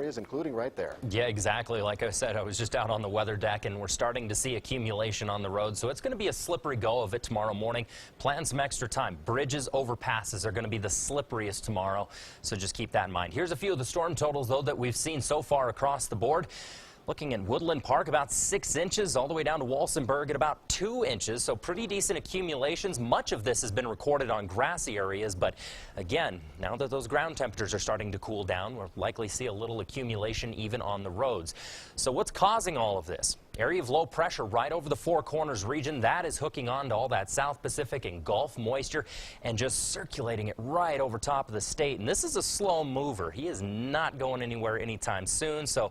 areas, including right there. Yeah, exactly. Like I said, I was just out on the weather deck, and we're starting to see accumulation on the road. So it's going to be a slippery go of it tomorrow morning. Plan some extra time. Bridges, overpasses are going to be the slipperiest tomorrow. So just keep that in mind. Here's a few of the storm totals, though, that we've seen so far across the board. Looking at Woodland Park, about 6 inches, all the way down to Walsenburg at about 2 inches. So pretty decent accumulations. Much of this has been recorded on grassy areas. But again, now that those ground temperatures are starting to cool down, we'll likely see a little accumulation even on the roads. So what's causing all of this? Area of low pressure right over the Four Corners region. That is hooking on to all that South Pacific and Gulf moisture and just circulating it right over top of the state. And this is a slow mover. He is not going anywhere anytime soon. So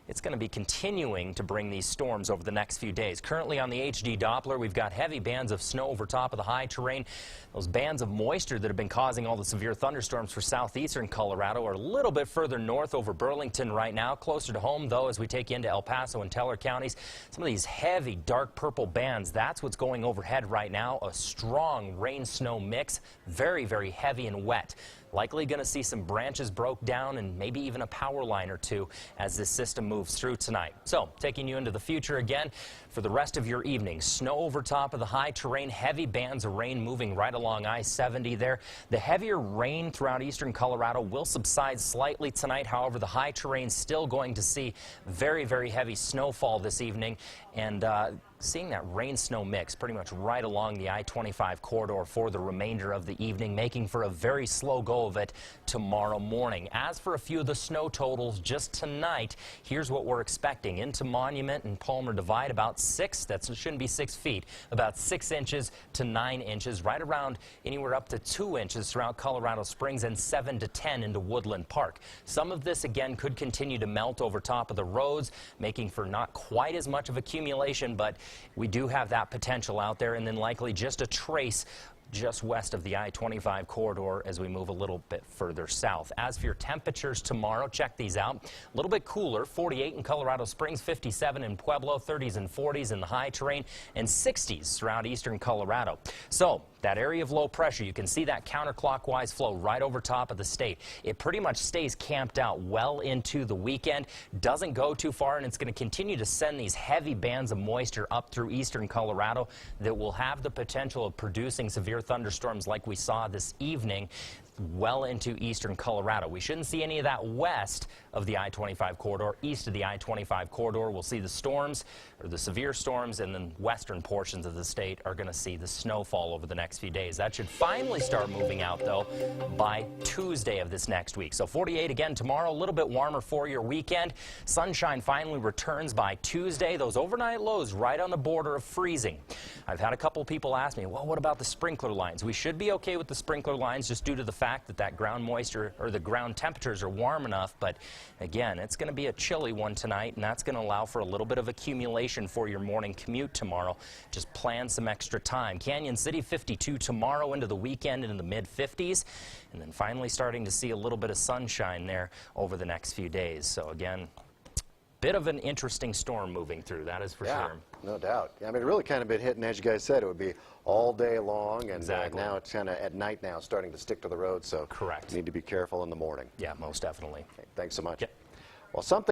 it's going to be continuing to bring these storms over the next few days. Currently on the HD Doppler, we've got heavy bands of snow over top of the high terrain. Those bands of moisture that have been causing all the severe thunderstorms for southeastern Colorado are a little bit further north over Burlington right now. Closer to home, though, as we take you into El Paso and Teller counties, some of these heavy dark purple bands, that's what's going overhead right now. A strong rain-snow mix, very, very heavy and wet. Likely going to see some branches broke down and maybe even a power line or two as this system moves through tonight. So, taking you into the future again for the rest of your evening. Snow over top of the high terrain, heavy bands of rain moving right along I-70 there. The heavier rain throughout eastern Colorado will subside slightly tonight. However, the high terrain still going to see very, very heavy snowfall this evening. And seeing that rain-snow mix pretty much right along the I-25 corridor for the remainder of the evening, making for a very slow go of it tomorrow morning. As for a few of the snow totals just tonight, here's what we're expecting. Into Monument and Palmer Divide, about 6, that shouldn't be 6 feet, about 6 inches to 9 inches, right around anywhere up to 2 inches throughout Colorado Springs, and 7 to 10 into Woodland Park. Some of this, again, could continue to melt over top of the roads, making for not quite as much of accumulation, but we do have that potential out there, and then likely just a trace just west of the I-25 corridor as we move a little bit further south. As for your temperatures tomorrow, check these out. A little bit cooler, 48 in Colorado Springs, 57 in Pueblo, 30s and 40s in the high terrain, and 60s throughout eastern Colorado. So that area of low pressure, you can see that counterclockwise flow right over top of the state. It pretty much stays camped out well into the weekend, doesn't go too far, and it's going to continue to send these heavy bands of moisture up through eastern Colorado that will have the potential of producing severe thunderstorms like we saw this evening well into eastern Colorado. We shouldn't see any of that west of the I-25 corridor. East of the I-25 corridor, we'll see the storms, or the severe storms, and then western portions of the state are going to see the snowfall over the next few days. That should finally start moving out, though, by Tuesday of this next week. So 48 again tomorrow, a little bit warmer for your weekend. Sunshine finally returns by Tuesday. Those overnight lows right on the border of freezing. I've had a couple people ask me, well, what about the sprinkler lines? We should be okay with the sprinkler lines just due to the fact that ground moisture or the ground temperatures are warm enough. But again, it's going to be a chilly one tonight, and that's going to allow for a little bit of accumulation for your morning commute tomorrow. Just plan some extra time. Canyon City 52 tomorrow into the weekend into the mid-50s, and then finally starting to see a little bit of sunshine there over the next few days. So again, bit of an interesting storm moving through, that is for sure. No doubt. I mean, it really kind of been hitting, as you guys said, it would be all day long, and exactly. Now it's kind of at night now, starting to stick to the road, so correct. You need to be careful in the morning. Yeah, most definitely. Okay, thanks so much. Okay. Well, something